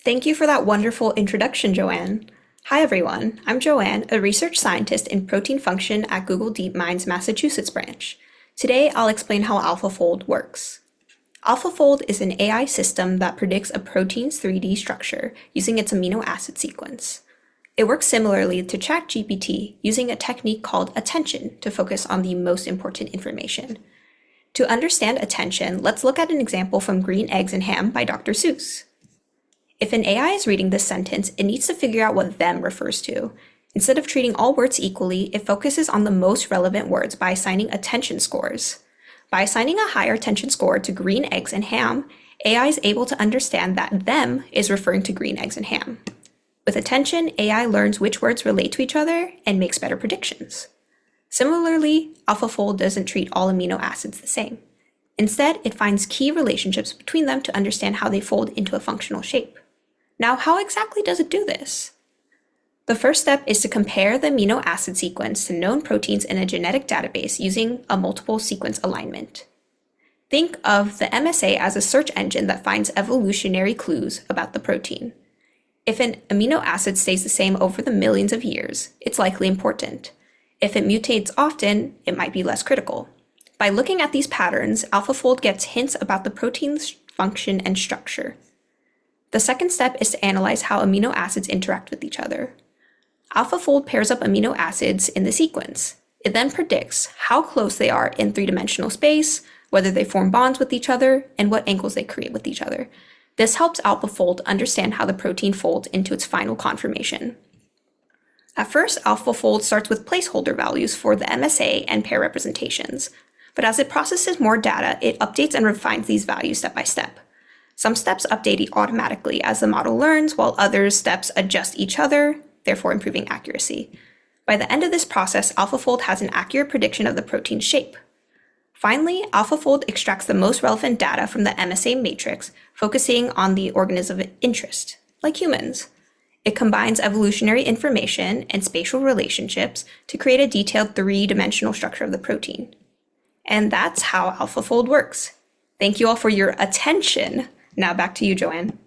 Thank you for that wonderful introduction, Joanne. Hi everyone, I'm Joanne, a research scientist in protein function at Google DeepMind's Massachusetts branch. Today I'll explain how AlphaFold works. AlphaFold is an AI system that predicts a protein's 3D structure using its amino acid sequence. It works similarly to ChatGPT using a technique called attention to focus on the most important information. To understand attention, let's look at an example from Green Eggs and Ham by Dr. Seuss. If an AI is reading this sentence, it needs to figure out what them refers to. Instead of treating all words equally, it focuses on the most relevant words by assigning attention scores. By assigning a higher attention score to green eggs and ham, AI is able to understand that them is referring to green eggs and ham. With attention, AI learns which words relate to each other and makes better predictions. Similarly, AlphaFold doesn't treat all amino acids the same. Instead, it finds key relationships between them to understand how they fold into a functional shape. Now, how exactly does it do this? The first step is to compare the amino acid sequence to known proteins in a genetic database using a multiple sequence alignment. Think of the MSA as a search engine that finds evolutionary clues about the protein. If an amino acid stays the same over the millions of years, it's likely important. If it mutates often, it might be less critical. By looking at these patterns, AlphaFold gets hints about the protein's function and structure. The second step is to analyze how amino acids interact with each other. AlphaFold pairs up amino acids in the sequence. It then predicts how close they are in three-dimensional space, whether they form bonds with each other, and what angles they create with each other. This helps AlphaFold understand how the protein folds into its final conformation. At first, AlphaFold starts with placeholder values for the MSA and pair representations, but as it processes more data, it updates and refines these values step by step. Some steps update automatically as the model learns, while other steps adjust each other, therefore improving accuracy. By the end of this process, AlphaFold has an accurate prediction of the protein's shape. Finally, AlphaFold extracts the most relevant data from the MSA matrix, focusing on the organism of interest, like humans. It combines evolutionary information and spatial relationships to create a detailed three-dimensional structure of the protein. And that's how AlphaFold works. Thank you all for your attention. Now back to you, Joanne.